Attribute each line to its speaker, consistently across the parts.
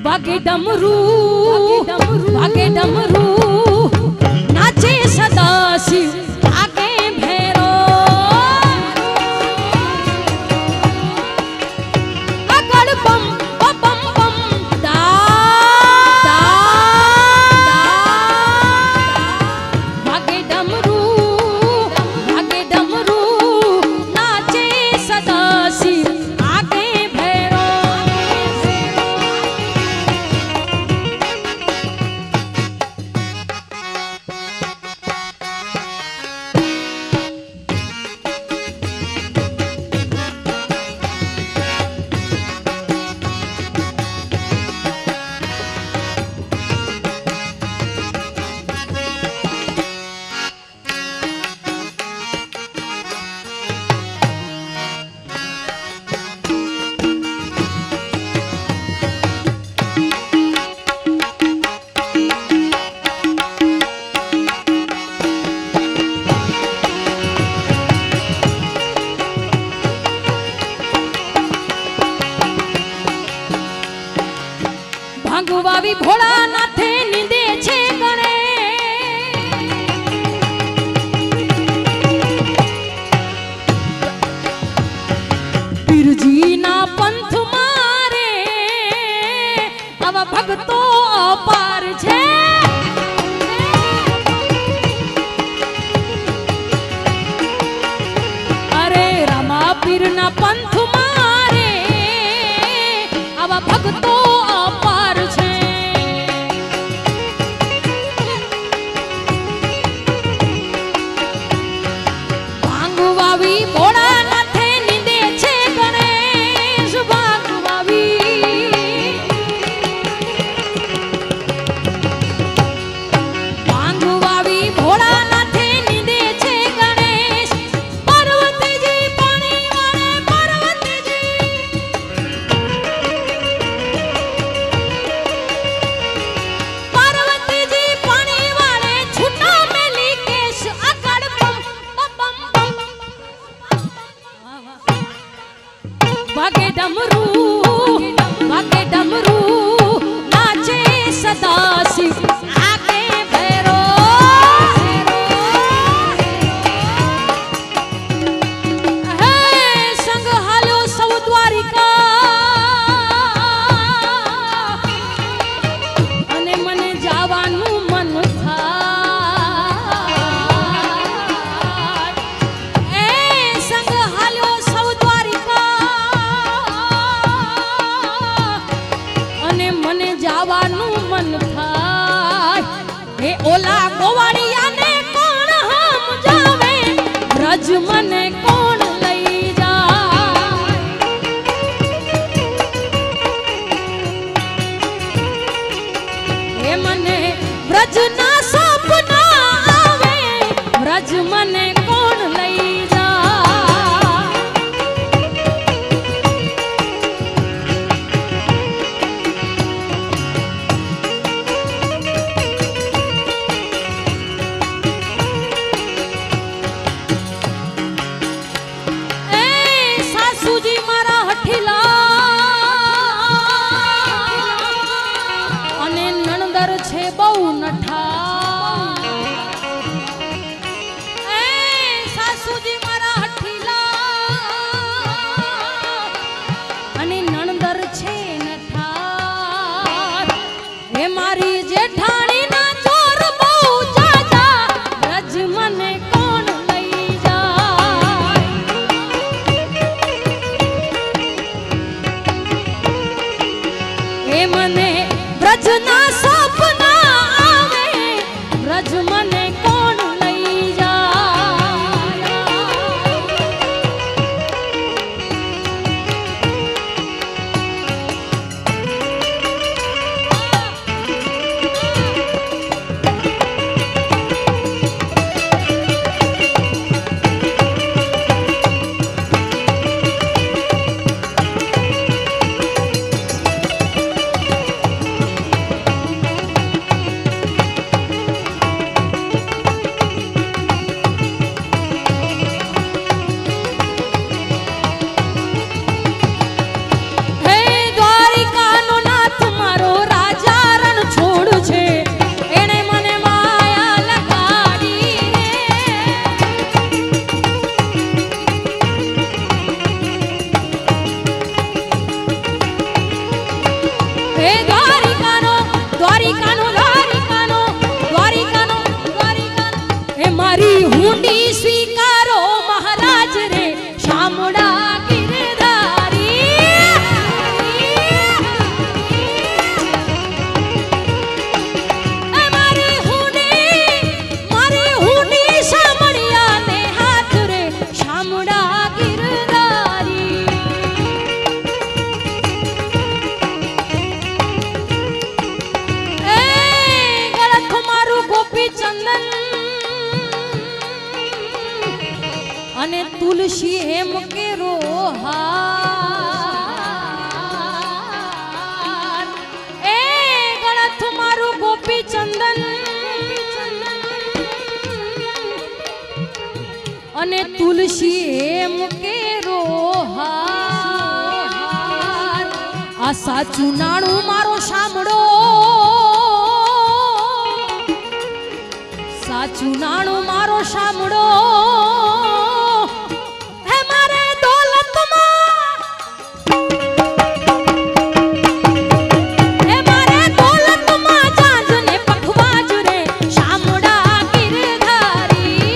Speaker 1: वागे डमरू वागे डमरू नाचे सदा शिव आगे भैरो अगड़ बम बम बम दा वागे डमरू नाचे सदा शिव आगे भैरो ભાંગવાવી ભોળાનાથે નીંદે છે ગણે પીરજીના પંથ મારે આવા ભક્તો અપાર છે અરે રામા પીરના પંથ મારે આવા ભક્તો અપાર છે ભાંગવાવી ભોળાનાથે નીંદે છે ગણેશ ભાંગવાવી ભોળાનાથે નીંદે છે ગણેશ પાર્વતીજી પાણી વાળે પાર્વતીજી પાણી વાળે છૂટા મેલી કેશ આગળ બમ બમ બમ વાગે ડમरू નાચે સદા શિવ આગે ભૈરો હે સંગ હાલ્યો સૌ દ્વારિકા અને મને જવાનું મન થાય એ સંગ હાલ્યો સૌ અને મને જવાનું મન થાય હે ઓલા ગોવાળિયાને કોણ સમજાવે બ્રજ મને કોણ લઈ જાય હે મને બ્રજના સપના આવે બ્રજ મને કોણ લઈ જાય સાસુજી મારા હઠીલા અને નણંદર છે બહુ નઠા સાસુજી મારા હઠીલા અને નણંદર છે નઠા હે મારી જેઠાણી ના ચોર બહુ જાજા રજ મને કોણ લઈ જાય હે મને બ્રજના સપના આવે બ્રજ મને કોણ લઈ જાય તુલસી હેમ કેરો હાર એ ગળથ મારું ગોપી ચંદન અને તુલસી હેમ કેરો હાર આ સાચું નાણું મારો સાંભળો સાચું નાણું મારો સાંભળો હે મારે દોલતમાં હે મારે દોલતમાં જાજને પખવાજ રે શામળા ગિરધારી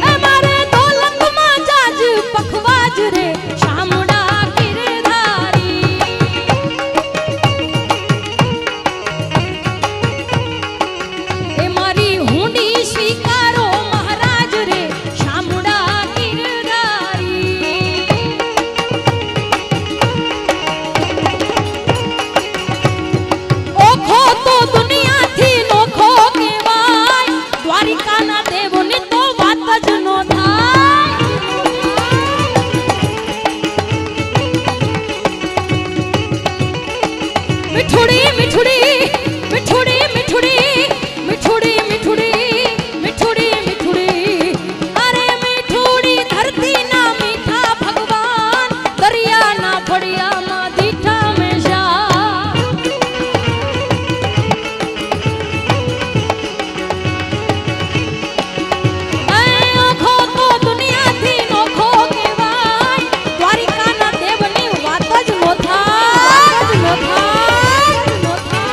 Speaker 1: હે મારે દોલતમાં જાજ પખવાજ રે શામળા ગિરધારી એ મારી હુંડી સ્વીકારો મહારાજ રે શામળા ગિરધારી ઓખો તો દુનિયાથી નોખો કહેવાય દ્વારિકાના દેવોની તો વાત જ નો થાય મીઠુડી મીઠુડી મીઠુડી મીઠુડી મીઠુડી મીઠુડી મીઠુડી મીઠુડી અરે મીઠુડી ધરતીના મીઠા ભગવાન દરિયાના ફળિયામાં દીઠા મેશા ઓખો તો દુનિયાથી નોખો કહેવાય દ્વારિકાના દેવની વાત જ નો થાય નો થાય નો થાય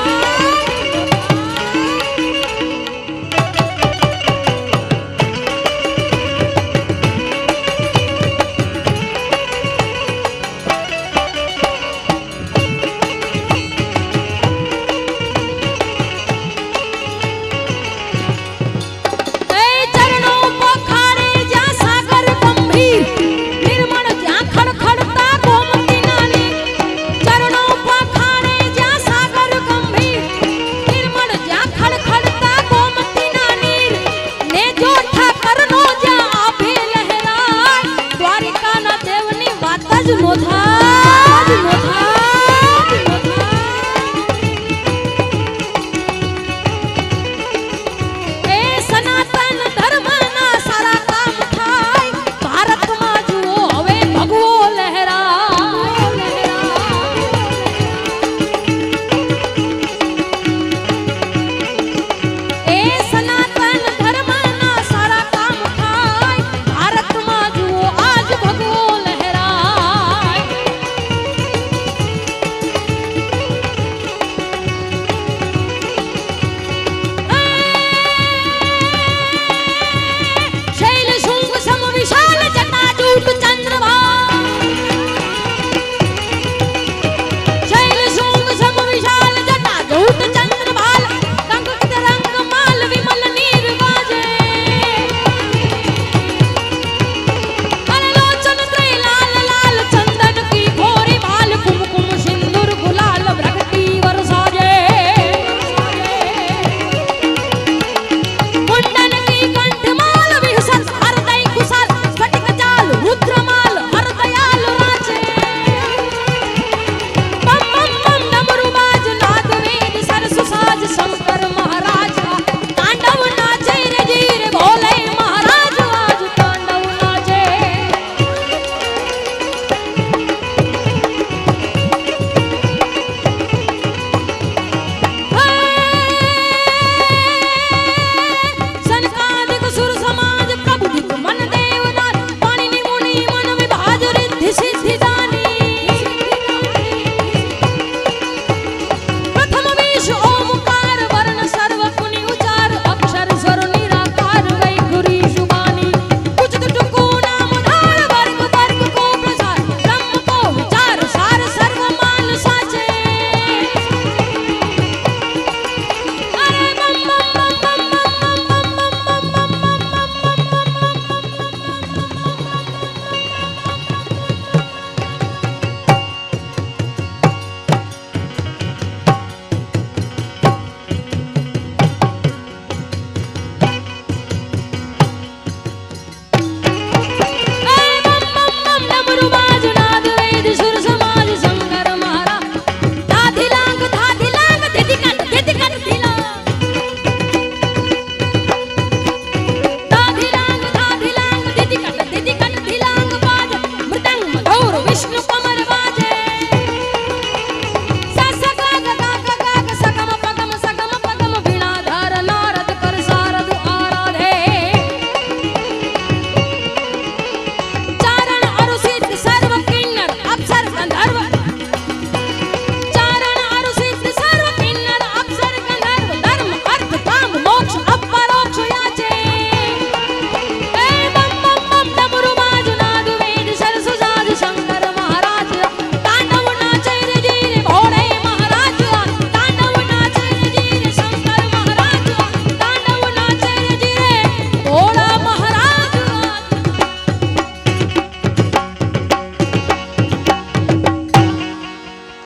Speaker 1: એ ચરણો પખારે જ્યાં સાગર ગંભીર નિર્મળ જ્યાં ખડખડતા ગોમતીના નીર ચરણો પખારે જ્યાં સાગર ગંભીર નિર્મળ જ્યાં ખડખડતા ગોમતીના નીર ને જો ઠાકરનો જ્યાં આભે લહેરાય દ્વારિકાના દેવની વાત જ નો થાય